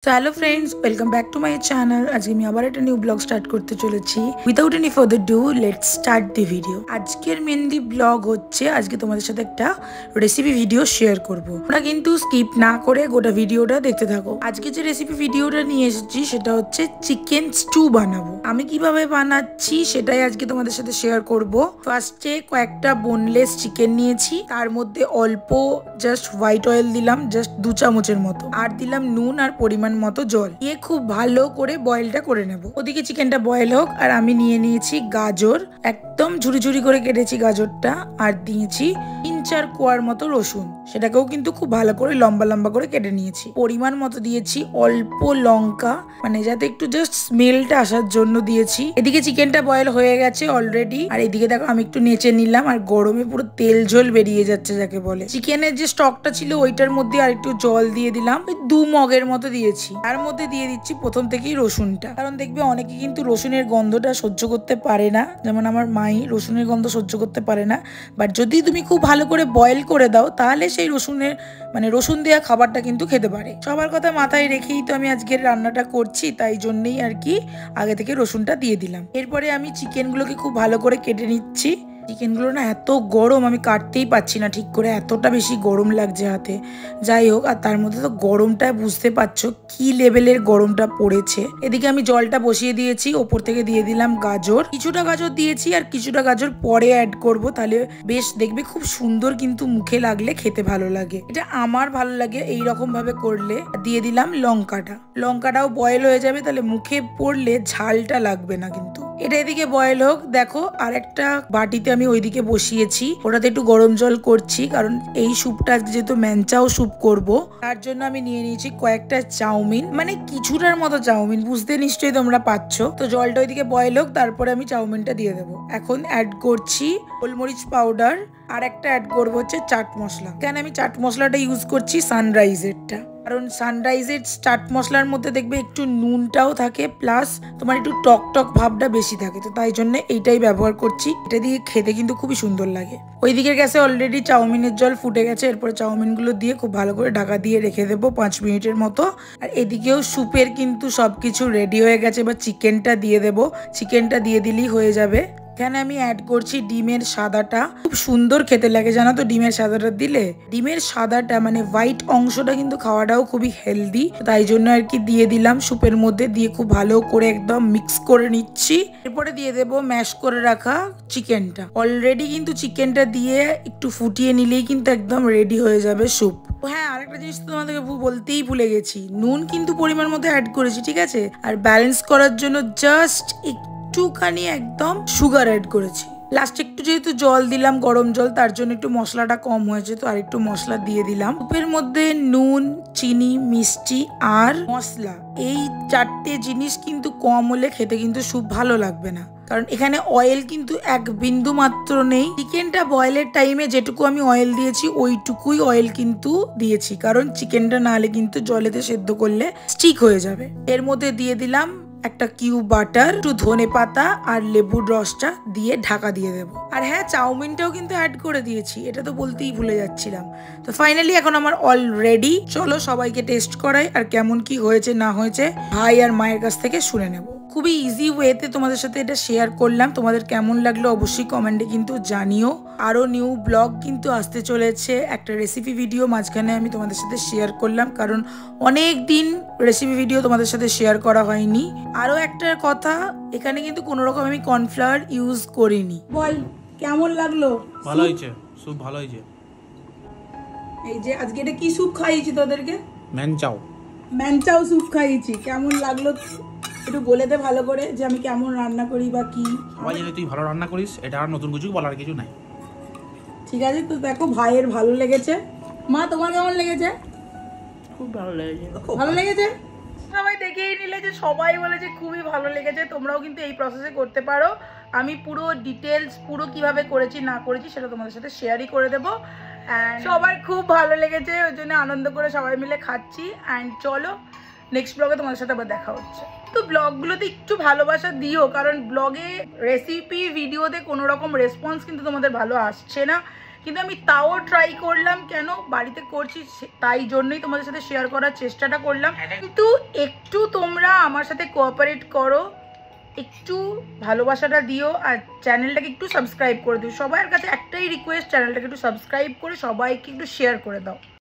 So hello friends, welcome back to my channel. আজকে আমি আবার একটা নিউ ব্লগ স্টার্ট করতে চলেছি। Without any further ado, let's start the video. আজকের মেনলি ব্লগ হচ্ছে আজকে তোমাদের সাথে একটা রেসিপি ভিডিও শেয়ার করব। তোমরা কিন্তু স্কিপ না করে গোটা ভিডিওটা দেখতে থাকো। আজকে যে রেসিপি ভিডিওটা নিয়ে এসেছি সেটা হচ্ছে চিকেন স্টু বানাবো। আমি কিভাবে বানাচ্ছি সেটাই আজকে তোমাদের সাথে শেয়ার করব। ফার্স্টে কয়েকটা বোনলেস চিকেন নিয়েছি, তার মধ্যে অল্প জাস্ট হোয়াইট অয়েল দিলাম, জাস্ট 2 চামচের মতো, আর দিলাম নুন আর পরিমাণ মতো জল দিয়ে খুব ভালো করে বয়েলটা করে নেব। ওদিকে চিকেনটা বয়েল হোক, আর আমি নিয়ে নিয়েছি গাজর, একদম ঝুরি ঝুরি করে কেটেছি গাজরটা, আর দিয়েছি 3-4 কোয়ার মতো রসুন, সেটাকেও কিন্তু খুব ভালো করে লম্বা লম্বা করে কেটে নিয়েছি। পরিমাণ মতো দিয়েছি অল্প লঙ্কা, মানে যাতে একটু জাস্ট স্মেলটা আসার জন্য দিয়েছি। এদিকে চিকেনটা বয়েল হয়ে গেছে অলরেডি, আর এদিকে দেখো আমি একটু নেচে নিলাম, আর গরমে পুরো তেল ঝোল বেরিয়ে যাচ্ছে যাকে বলে। চিকেনের যে স্টকটা ছিল ওইটার মধ্যে আর একটু জল দিয়ে দিলাম, 2 মগের মতো দিয়েছি। তার মধ্যে দিয়ে দিচ্ছি প্রথম থেকেই রসুনটা, কারণ দেখবে অনেকে কিন্তু রসুনের গন্ধটা সহ্য করতে পারে না, যেমন আমার মাই রসুনের গন্ধ সহ্য করতে পারে না। বাট যদি তুমি খুব ভালো করে বয়েল করে দাও তাহলে সেই রসুনের রসুন দেওয়া খাবারটা কিন্তু খেতে পারে। সবার কথা মাথায় রেখেই তো আমি আজকের রান্নাটা করছি, তাই জন্যই আর কি আগে থেকে রসুনটা দিয়ে দিলাম। এরপরে আমি চিকেনগুলোকে খুব ভালো করে কেটে নিচ্ছি। চিকেনগুলো না এত গরম, আমি কাটতেই পাচ্ছি না ঠিক করে, এতটা বেশি গরম লাগছে হাতে। যাই হোক, আর তার মধ্যে তো গরমটা বুঝতে পারছো কি লেভেলের গরমটা পড়েছে। এদিকে আমি জলটা বসিয়ে দিয়েছি, ওপর থেকে দিয়ে দিলাম গাজর, কিছুটা গাজর দিয়েছি আর কিছুটা গাজর পরে অ্যাড করব, তাহলে বেশ দেখবে খুব সুন্দর, কিন্তু মুখে লাগলে খেতে ভালো লাগে। এটা আমার ভালো লাগে এইরকম ভাবে করলে। দিয়ে দিলাম লঙ্কাটাও বয়েল হয়ে যাবে, তাহলে মুখে পড়লে ঝালটা লাগবে না কিন্তু। এটা এদিকে বয়েল হোক। দেখো আর একটা বাটিতে আমি ওইদিকে বসিয়েছি, ওটাতে একটু গরম জল করছি, কারণ এই স্যুপটা যেহেতু ম্যানচাও স্যুপ করব, তার জন্য আমি নিয়ে নিয়েছি কয়েকটা চাউমিন, মানে কিছুটার মতো চাউমিন, বুঝতে নিশ্চয়ই তোমরা পাচ্ছ। তো জলটা ওইদিকে বয়েল হোক, তারপরে আমি চাউমিনটা দিয়ে দেবো। এখন অ্যাড করছি গোলমরিচ পাউডার, আর একটা অ্যাড করবো হচ্ছে চাট মশলা। এখানে আমি চাট মশলাটা ইউজ করছি সানরাইজেরটা, কারণ সানরাইজের চাট মশলার মধ্যে দেখবে একটু নুনটাও থাকে, প্লাস তোমার একটু টক টক ভাবটা বেশি থাকে, তো তাই জন্য এইটাই ব্যবহার করছি। এটা দিয়ে খেতে কিন্তু খুবই সুন্দর লাগে। ওই দিকের গ্যাসে অলরেডি চাউমিনের জল ফুটে গেছে, এরপরে চাউমিনগুলো দিয়ে খুব ভালো করে ঢাকা দিয়ে রেখে দেবো 5 মিনিটের মতো। আর এদিকেও স্যুপের কিন্তু সবকিছু রেডি হয়ে গেছে, এবার চিকেনটা দিয়ে দেবো। চিকেনটা দিয়ে দিলেই হয়ে যাবে। এখানে আমি অ্যাড করছি ডিমের সাদাটা, খুব সুন্দর খেতে লাগে জানো তো ডিমের সাদাটা দিলে। ডিমের সাদাটা মানে হোয়াইট অংশটা কিন্তু খাওয়াটাও খুবই হেলদি, তাই জন্য আর কি দিয়ে দিলাম স্যুপের মধ্যে, দিয়ে খুব ভালো করে একদম মিক্স করে নিচ্ছি। এরপরে দিয়ে দেবো ম্যাশ করে রাখা চিকেনটা। অলরেডি কিন্তু চিকেনটা দিয়ে একটু ফুটিয়ে নিলেই কিন্তু একদম রেডি হয়ে যাবে স্যুপ। হ্যাঁ, আরেকটা জিনিস তোমাদেরকে বলতেই ভুলে গেছি, নুন কিন্তু পরিমাণ মতো অ্যাড করেছি, ঠিক আছে। আর ব্যালেন্স করার জন্য জাস্ট একটুখানি একদম সুগার অ্যাড করেছি। লাস্টে একটু যেহেতু জল দিলাম গরম জল, তার জন্য একটু মশলাটা কম হয়েছে, তো আর একটু মশলা দিয়ে দিলাম। স্যুপের মধ্যে নুন, চিনি, মিষ্টি আর মশলা, এই 4টে জিনিস কিন্তু কম হলে খেতে কিন্তু স্যুপ ভালো লাগবে না, কারণ এখানে অয়েল কিন্তু এক বিন্দু মাত্র নেই। চিকেনটা বয়েলের টাইমে যেটুকু আমি অয়েল দিয়েছি ওইটুকুই অয়েল কিন্তু দিয়েছি, কারণ চিকেনটা না হলে কিন্তু জলেতে সেদ্ধ করলে স্টিক হয়ে যাবে। এর মধ্যে দিয়ে দিলাম একটা কিউব বাটার, একটু ধনে পাতা আর লেবুর রসটা দিয়ে ঢাকা দিয়ে দেবো। আর হ্যাঁ, চাউমিনটাও কিন্তু অ্যাড করে দিয়েছি, এটা তো বলতেই ভুলে যাচ্ছিলাম। তো ফাইনালি এখন আমার অল রেডি। চলো সবাইকে টেস্ট করাই, আর কেমন কি হয়েছে না হয়েছে ভাই আর মায়ের কাছ থেকে শুনে নেব। খুবই ইজি ওয়েতে তোমাদের সাথে এটা শেয়ার করলাম, তোমাদের কেমন লাগলো অবশ্যই কমেন্টে কিন্তু জানিও। আরও নিউ ব্লগ কিন্তু আসতে চলেছে, একটা রেসিপি ভিডিও মাঝখানে আমি তোমাদের সাথে শেয়ার করলাম, কারণ অনেক দিন রেসিপি ভিডিও তোমাদের সাথে শেয়ার করা হয়নি। আরও একটা কথা, এখানে কিন্তু কোনো রকম আমি কর্নফ্লাওয়ার ইউজ করিনি। বল কেমন লাগলো? ভালো হয়েছে, স্যুপ ভালো হয়েছে। এই যে আজকে এটা কি স্যুপ খাইয়েছি তোদেরকে? ম্যানচাও স্যুপ খাইয়েছি। কেমন লাগলো একটু বলে দে ভালো করে, যে আমি কেমন রান্না করি বা কি। সবাই জানে তুই ভালো রান্না করিস, এটা আর নতুন কিছু বলার কিছু নাই। ঠিক আছে, তো দেখো ভাইয়ের ভালো লেগেছে। মা তোমার কেমন লেগেছে? খুব ভালো লেগেছে। ভালো লেগেছে? সবাই দেখেই নিলে যে সবাই বলেছে খুবই ভালো লেগেছে। তোমরাও কিন্তু এই প্রসেসে করতে পারো। আমি পুরো ডিটেলস পুরো কিভাবে করেছি না করেছি সেটা তোমাদের সাথে শেয়ারই করে দেবো। অ্যান্ড সবার খুব ভালো লেগেছে, ওই জন্য আনন্দ করে সবাই মিলে খাচ্ছি। অ্যান্ড চলো নেক্সট ব্লগে তোমাদের সাথে আবার দেখা হচ্ছে। তো ব্লগগুলোতে একটু ভালোবাসা দিও, কারণ ব্লগে রেসিপি ভিডিওতে কোনো রকম রেসপন্স কিন্তু তোমাদের ভালো আসছে না, কিন্তু আমি তাও ট্রাই করলাম, কেন বাড়িতে করছি তাই জন্যই তোমাদের সাথে শেয়ার করার চেষ্টাটা করলাম। কিন্তু একটু তোমরা আমার সাথে কোঅপারেট করো, একটু ভালোবাসাটা দিও আর চ্যানেলটাকে একটু সাবস্ক্রাইব করে দিও। সবার কাছে একটাই রিকোয়েস্ট, চ্যানেলটাকে একটু সাবস্ক্রাইব করে সবাইকে একটু শেয়ার করে দাও।